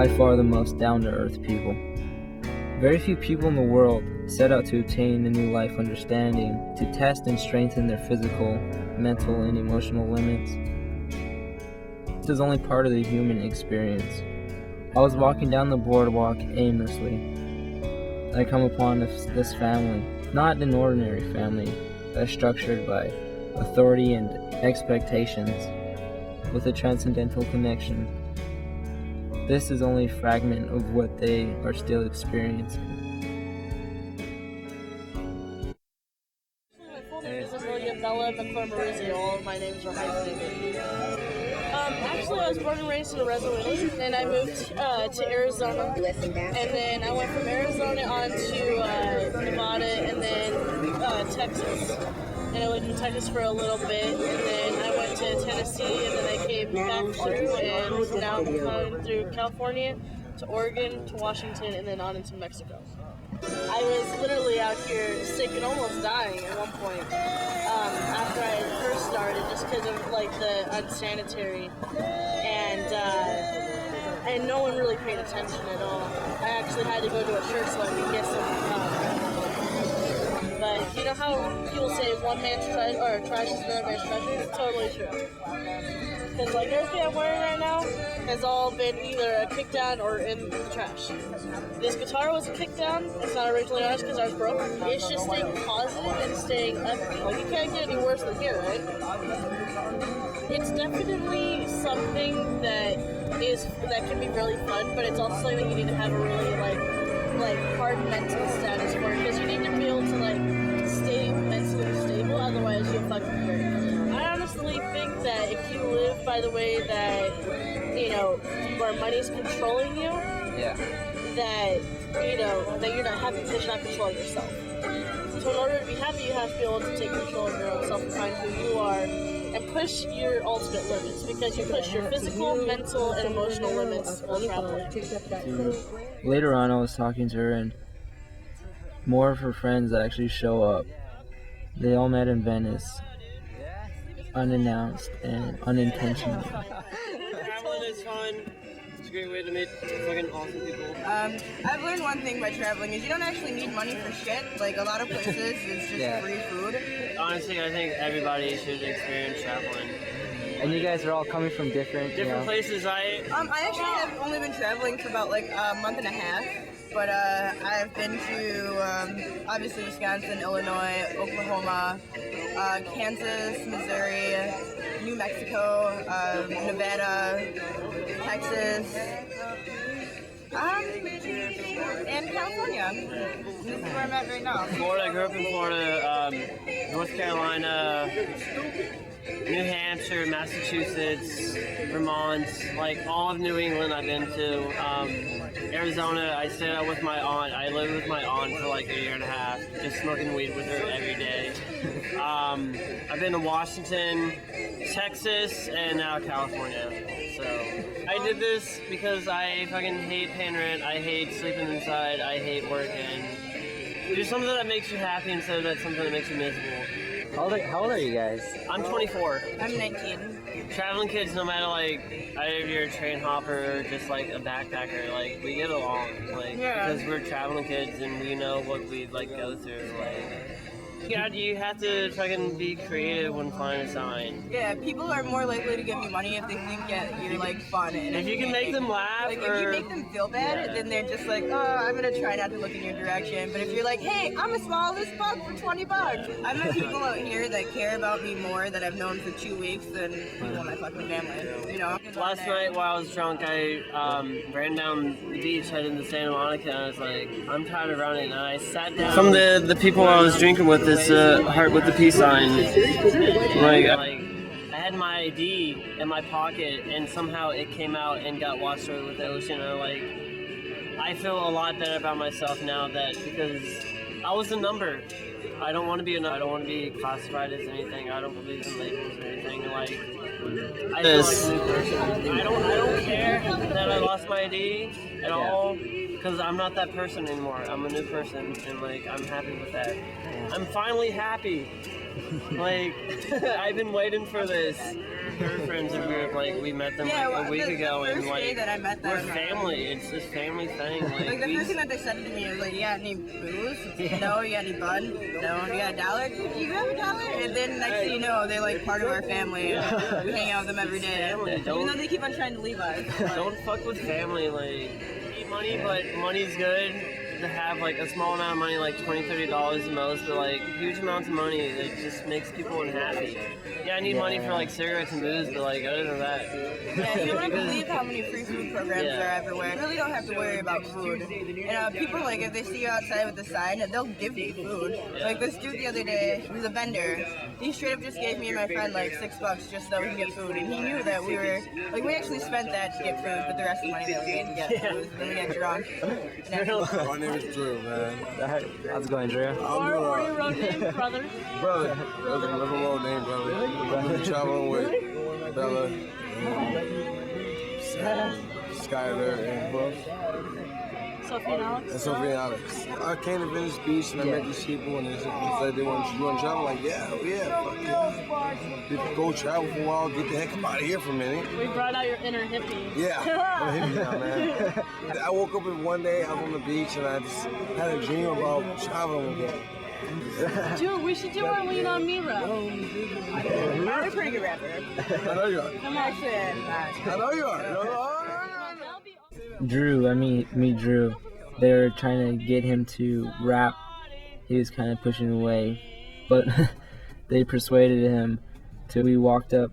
by far the most down-to-earth people. Very few people in the world set out to obtain a new life understanding, to test and strengthen their physical, mental, and emotional limits. This is only part of the human experience. I was walking down the boardwalk aimlessly. I come upon this family, not an ordinary family, that's structured by authority and expectations, with a transcendental connection. This is only a fragment of what they are still experiencing. My full name is Amelia Bella McClure. My names are hyphenated. Actually, I was born and raised in Roseland, and I moved to Arizona, and then I went from Arizona on to Nevada, and then Texas. And I lived in Texas for a little bit, and then I went to Tennessee, and then I came back through, and now I'm coming through California, to Oregon, to Washington, and then on into Mexico. I was literally out here sick and almost dying at one point after I first started, just because of like the unsanitary, and no one really paid attention at all. I actually had to go to a church so I could get some. But you know how people say one man's trash or trash is another man's treasure? It's totally true. Because like everything I'm wearing right now has all been either kicked down or in the trash. This guitar was kicked down. It's not originally ours because ours broke. It's just staying positive and staying upbeat. Like, you can't get any worse than here, right? It's definitely something that can be really fun, but it's also something that you need to have a really like hard mental status for, because you need to be able to like stay mentally stable, otherwise you'll fucking hurt. I honestly think that if you live by the way that, you know, where money's controlling you, that, you know, that you're not happy because you're not controlling yourself. So in order to be happy, you have to be able to take control of your own self and find who you are and push your ultimate limits, because you push your physical, mental, and emotional limits while traveling. Later on, I was talking to her, and more of her friends that actually show up, they all met in Venice, unannounced and unintentionally. Traveling is fun. It's a great way to meet fucking awesome people. I've learned one thing by traveling is you don't actually need money for shit. Like, a lot of places, it's just free food. Honestly, I think everybody should experience traveling. And you guys are all coming from different places. I actually have only been traveling for about like a month and a half, but I've been to obviously Wisconsin, Illinois, Oklahoma, Kansas, Missouri, New Mexico, Nevada, Texas, and California. This is where I'm at right now. Florida. I grew up in Florida, North Carolina, New Hampshire, Massachusetts, Vermont, like all of New England I've been to. Arizona, I stayed out with my aunt. I lived with my aunt for like a year and a half, just smoking weed with her every day. I've been to Washington, Texas, and now California. So I did this because I fucking hate paying rent. I hate sleeping inside. I hate working. Do something that makes you happy instead of something that makes you miserable. How old are you guys? I'm 24. I'm 19. Traveling kids, no matter like either if you're a train hopper or just like a backpacker, like we get along, like because we're traveling kids and we know what we like go through. Like, yeah, you have to fucking be creative when finding a sign. Yeah, people are more likely to give you money if they think you're like fun. And if you can make them laugh, like if you make them feel bad, then they're just like, oh, I'm gonna try not to look in your direction. But if you're like, hey, I'm a smallest bug for $20, I've met people out here that care about me more that I've known for 2 weeks than people in my fucking family. You know. Last night while I was drunk, I ran down the beach, heading to Santa Monica, and I was like, I'm tired of running, and I sat down. From the people I was drinking with, this heart with the peace sign. Like I had my ID in my pocket, and somehow it came out and got washed away with the ocean. And I feel a lot better about myself now because I was a number. I don't want to be I don't want to be classified as anything. I don't believe in labels or anything. Like I don't care that I lost my ID at all. because I'm not that person anymore. I'm a new person, and like I'm happy with that. I'm finally happy. Like I've been waiting for this. Her friends and we met them like a week ago, the and first day that I met them, we're family. It's this family thing. Like the first thing that they said to me was like, "You got any booze? No. You got any bud? No. You got $1? Do you have $1?" And then next thing you know, they're like part of our family. And we hang out with them every day. Even though they keep on trying to leave us. Don't fuck with family. Like, you need money, but money's good to have like a small amount of money, like $20-$30 the most, but like huge amounts of money, it just makes people unhappy. Yeah, I need money for like cigarettes and booze, but like other than that. Yeah, you don't believe how many free food programs are everywhere. You really don't have to worry about food. And people, like, if they see you outside with a sign, they'll give you food. Like this dude the other day, he was a vendor. He straight up just gave me and my friend like $6 just so we could get food. And he knew that we were, like, we actually spent that to get food, but the rest of the money that we made to get food. Then we got drunk. My name is Drew, man. How's it going, Drew? Or your road name, brother. Brother. That's a little old name, brother. I'm traveling with Bella, Skyler, and Sophie and Alex. and Sophie and Alex. I came to Venice Beach and I met these people and they said they want to travel. Like, yeah, fuck it. Go travel for a while, get the heck out of here for a minute. We brought out your inner hippie. Yeah, I'm a hippie now, man. I woke up one day, I was on the beach and I just had a dream about traveling again. Dude, we should do our Lean on Me rap. I'm a pretty good rapper. I know you are. I'm actually I know you are. Drew, meet Drew. They were trying to get him to rap. He was kind of pushing away, but they persuaded him till we walked up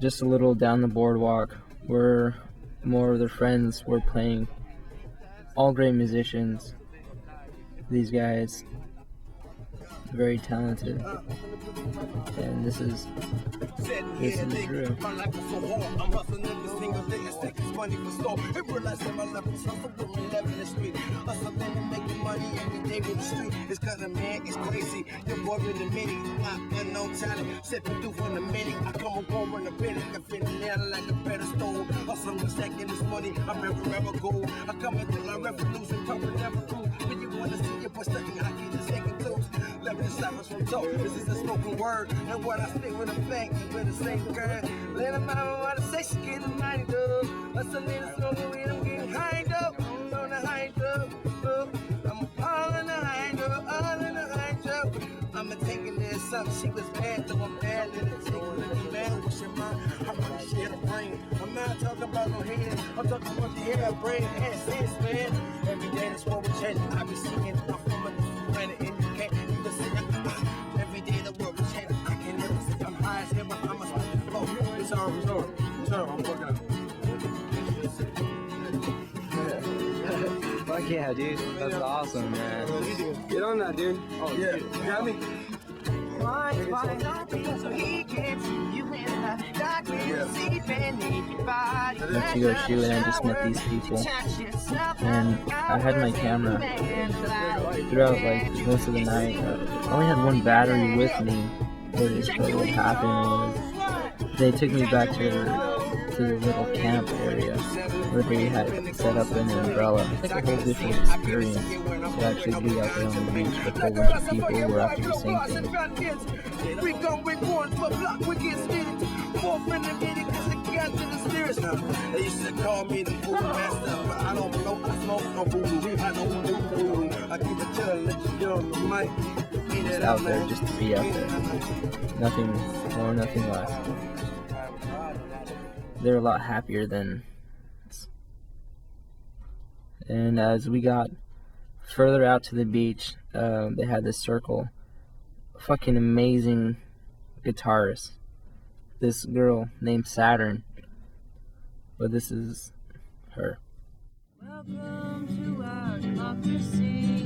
just a little down the boardwalk where more of their friends were playing. All great musicians. These guys, very talented. And this is Drew. My life is so hard. I'm hustling every single day and stacking money for store. And realizing my life is hustle with me living the street. Hustling and making money every day with the street. It's cause man, it's crazy. Your boy in the minute, not unknown talent. Stepping through from the minute. I come up over the minute. I feel it now like a pedestal. Hustling and stacking this money. I'm ever go. I come into my revolution, talking never cool. When you wanna see your boy studying, I keep just taking tools. Let me silence from talk. This is a spoken word. And what I say with a fact, with the same girl. Let them know what I say, she getting mighty up. Hustling and smoking weed, I'm getting high up. I'm on the high up. I'm all in the high up, all in the high up. I'm taking this something, she was bad, though I'm bad. Let it take a little man, what's your mind? I'm gonna share the brain. I'm not talking about no head, I'm talking about the hair, brain, and sense, man. Every day that's what we're changing. I be singing, I'm from a different planet, and you can't even see it. Every day the world is changing. I can't ever see I'm high as hell, but I'm a flow. It's all resort. I'm fucking up. Fuck yeah, dude. That's awesome, man. Get on that, dude. Oh, yeah. You got me? Went to go shoot and I just met these people. And I had my camera throughout like most of the night. I only had one battery with me. But what happened was they took me back to the little camp area where they had set up an umbrella. It's like a whole different experience to actually be out there on the beach with a whole bunch of people who were after the same thing. They used to call me the food master, but I don't know, I smoke no voodoo. I don't do voodoo. I keep it chill, let you get on the mic. Just out there, just to be out there. Nothing more, nothing less. They're a lot happier than us. And as we got further out to the beach, they had this circle. Fucking amazing guitarist. This girl named Saturn. But this is her. Welcome to our democracy.